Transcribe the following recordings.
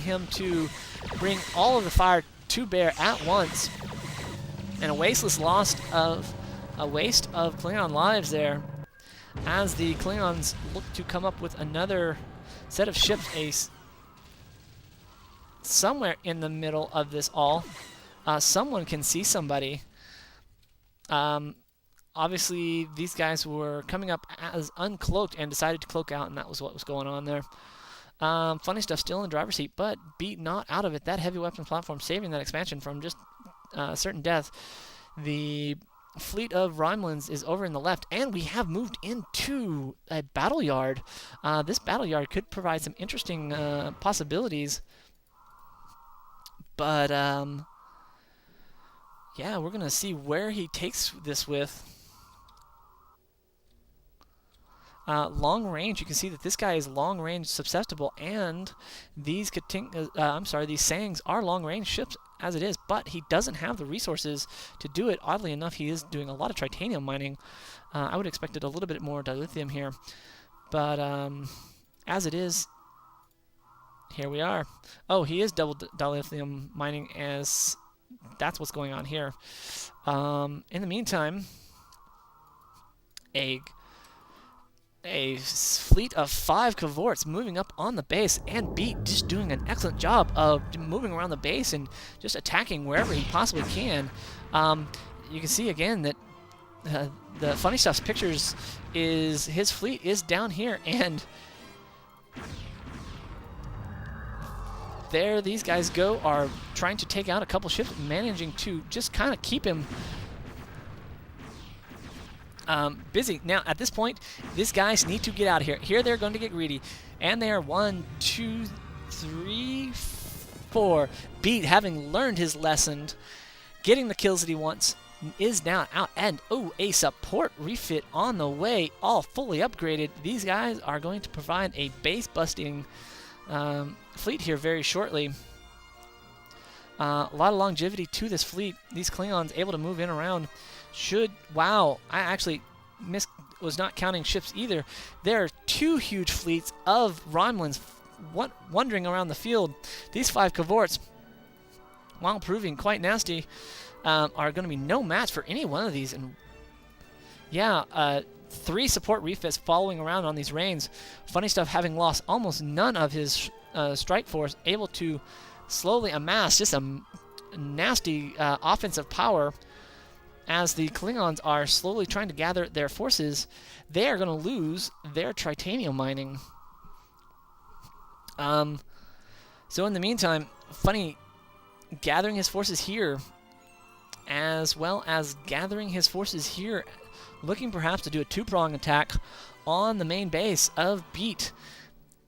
him to bring all of the fire to bear at once. And a waste of Klingon lives there, as the Klingons look to come up with another set of ships. Somewhere in the middle of this all, someone can see somebody. Obviously, these guys were coming up as uncloaked and decided to cloak out, and that was what was going on there. FunnyStuff still in the driver's seat, but Beat not out of it. That heavy weapons platform saving that expansion from just certain death. The fleet of Romulans is over in the left, and we have moved into a battle yard. This battle yard could provide some interesting possibilities, but yeah, we're going to see where he takes this with. Long range, you can see that this guy is long range susceptible, and these Sangs are long range ships as it is, but he doesn't have the resources to do it. Oddly enough, he is doing a lot of titanium mining. I would have expected a little bit more dilithium here, but as it is, here we are. Oh, he is double dilithium mining, as that's what's going on here. In the meantime, a fleet of 5 cavorts moving up on the base, and Beat just doing an excellent job of moving around the base and just attacking wherever he possibly can. You can see again that the FunnyStuff's pictures is his fleet is down here, and there these guys go, are trying to take out a couple ships, managing to just kind of keep him busy. Now, at this point, these guys need to get out of here. Here they're going to get greedy, and they are 1, 2, 3, 4. Beat, having learned his lesson, getting the kills that he wants, is now out. And, oh, a support refit on the way, all fully upgraded. These guys are going to provide a base-busting fleet here very shortly. A lot of longevity to this fleet. These Klingons able to move in around. Wow, I actually was not counting ships either. There are 2 huge fleets of Romulans wandering around the field. These 5 cavorts, while proving quite nasty, are going to be no match for any one of these. And yeah, 3 support refits following around on these reigns. FunnyStuff, having lost almost none of his strike force, able to slowly amass just a nasty offensive power. As the Klingons are slowly trying to gather their forces, they are going to lose their titanium mining. So in the meantime, Funny gathering his forces here, as well as gathering his forces here, looking perhaps to do a 2-prong attack on the main base of Beat,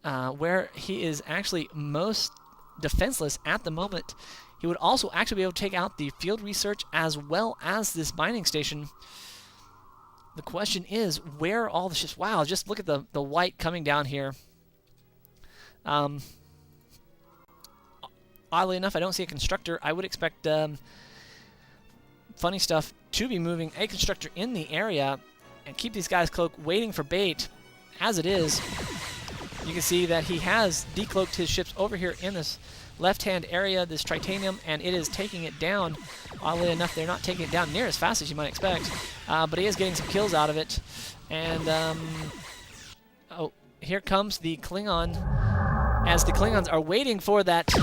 where he is actually most defenseless at the moment. He would also actually be able to take out the field research as well as this mining station. The question is, where are all the ships? Wow, just look at the white coming down here. Oddly enough, I don't see a constructor. I would expect FunnyStuff to be moving a constructor in the area and keep these guys cloaked, waiting for bait. As it is, you can see that he has decloaked his ships over here in this left-hand area, this titanium, and it is taking it down. Oddly enough, they're not taking it down near as fast as you might expect, but he is getting some kills out of it. And oh, here comes the Klingon, as the Klingons are waiting for that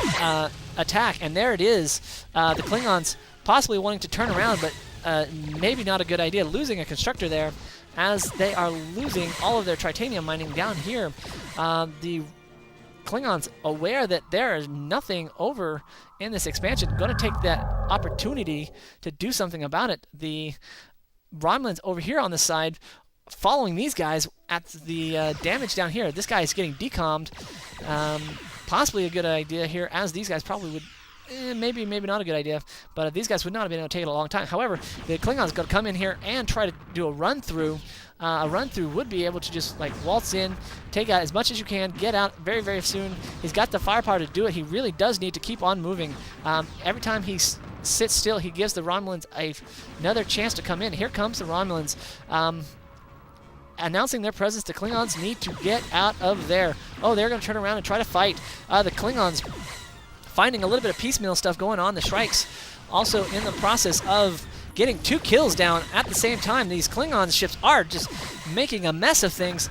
attack, and there it is. The Klingons possibly wanting to turn around, but maybe not a good idea, losing a constructor there, as they are losing all of their titanium mining down here. The Klingons, aware that there is nothing over in this expansion, going to take that opportunity to do something about it. The Romulans over here on the side, following these guys at the damage down here. This guy is getting decommed. Possibly a good idea here, as these guys probably would... maybe not a good idea, but these guys would not have been able to take it a long time. However, the Klingons got to come in here and try to do a run-through. A run-through would be able to just like waltz in, take out as much as you can, get out very, very soon. He's got the firepower to do it. He really does need to keep on moving. Every time he sits still, he gives the Romulans another chance to come in. Here comes the Romulans. Announcing their presence, the Klingons need to get out of there. Oh, they're going to turn around and try to fight. The Klingons finding a little bit of piecemeal stuff going on. The Shrikes also in the process of getting 2 kills down at the same time. These Klingon ships are just making a mess of things.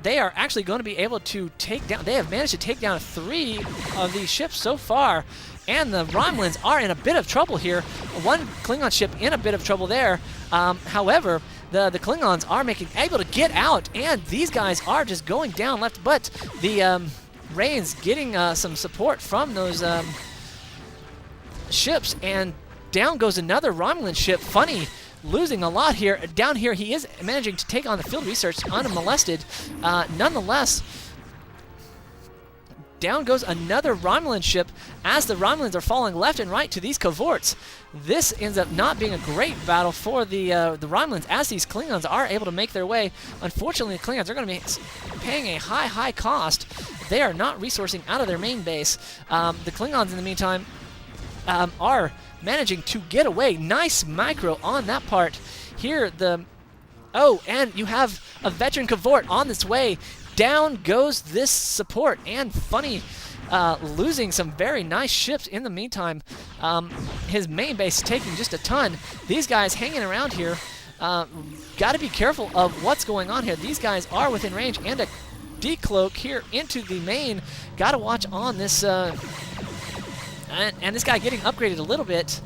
They are actually going to be able to take down, they have managed to take down 3 of these ships so far, and the Romulans are in a bit of trouble here. 1 Klingon ship in a bit of trouble there. However, the Klingons are able to get out, and these guys are just going down left, but the Rains getting some support from those ships, and down goes another Romulan ship. Funny losing a lot here. Down here, he is managing to take on the field research unmolested. Nonetheless, down goes another Romulan ship as the Romulans are falling left and right to these cohorts. This ends up not being a great battle for the Romulans as these Klingons are able to make their way. Unfortunately, the Klingons are going to be paying a high cost. They are not resourcing out of their main base. The Klingons, in the meantime, are managing to get away. Nice micro on that part. Here, and you have a veteran cohort on this way. Down goes this support, and Funny losing some very nice ships in the meantime. His main base taking just a ton. These guys hanging around here. Got to be careful of what's going on here. These guys are within range, and a decloak here into the main. Got to watch on this. And this guy getting upgraded a little bit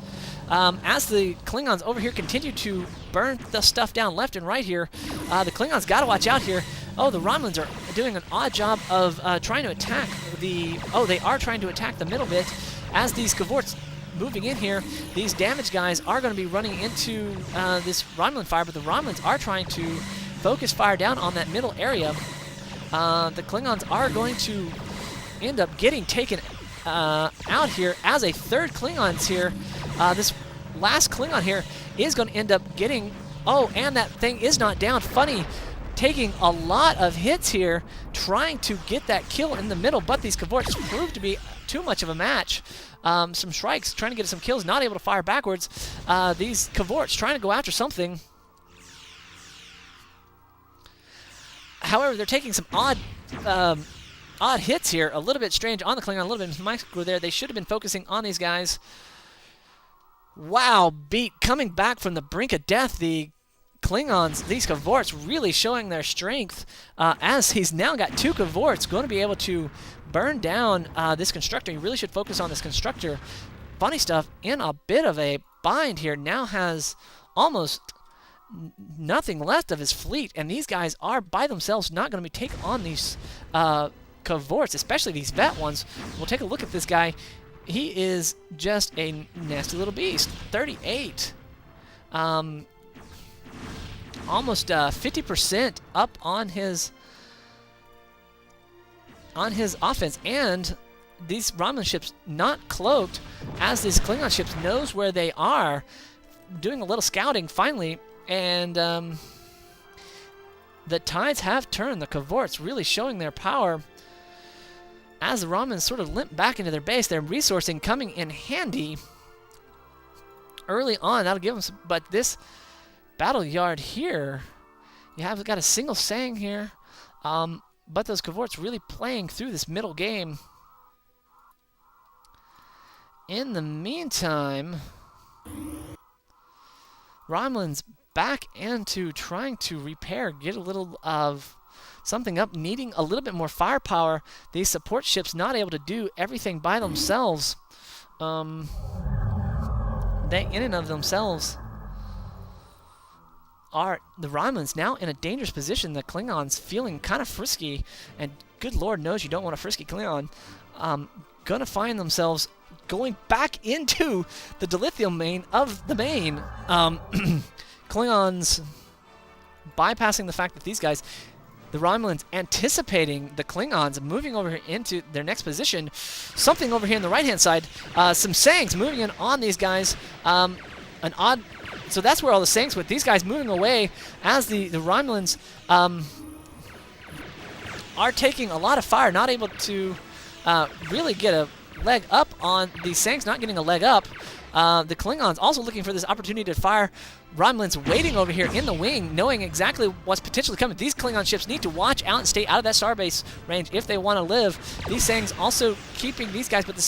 as the Klingons over here continue to burn the stuff down left and right here. The Klingons got to watch out here. Oh, the Romulans are doing an odd job of trying to attack the... Oh, they are trying to attack the middle bit as these cohorts moving in here. These damage guys are going to be running into this Romulan fire, but the Romulans are trying to focus fire down on that middle area. The Klingons are going to end up getting taken out here as a third Klingon's here. This last Klingon here is going to end up getting... Oh, and that thing is not down. Funny taking a lot of hits here, trying to get that kill in the middle, but these cohorts proved to be too much of a match. Some Shrikes trying to get some kills, not able to fire backwards. These cohorts trying to go after something. However, they're taking some odd hits here, a little bit strange on the Klingon, a little bit micro there. They should have been focusing on these guys. Wow, Beat coming back from the brink of death. The Klingons, these cohorts really showing their strength as he's now got 2 cohorts going to be able to burn down this constructor. He really should focus on this constructor. FunnyStuff in a bit of a bind here, now has almost nothing left of his fleet, and these guys are by themselves not going to be taking on these cohorts, especially these vet ones. We'll take a look at this guy. He is just a nasty little beast. 38. Almost 50% up on his offense, and these Romulan ships not cloaked as these Klingon ships knows where they are, doing a little scouting finally, and the tides have turned. The cohorts really showing their power as the Romulans sort of limp back into their base. Their resourcing coming in handy early on. That'll give them some, but this battle yard here, you have got a single Sang here, but those cohorts really playing through this middle game. In the meantime, Romulans back into trying to repair, get a little of something up, needing a little bit more firepower. These support ships not able to do everything by themselves. They in and of themselves are the Romulans now in a dangerous position. The Klingons feeling kind of frisky, and good Lord knows you don't want a frisky Klingon. Gonna find themselves going back into the dilithium main of the main. Klingons bypassing the fact that these guys, the Romulans, anticipating the Klingons moving over into their next position. Something over here on the right-hand side. Some Sangs moving in on these guys. So that's where all the Sangs went. These guys moving away as the Romulans are taking a lot of fire, not able to really get a leg up on the Sangs not getting a leg up. The Klingons also looking for this opportunity to fire. Romulan's waiting over here in the wing, knowing exactly what's potentially coming. These Klingon ships need to watch out and stay out of that starbase range if they want to live. These Sangs also keeping these guys, but the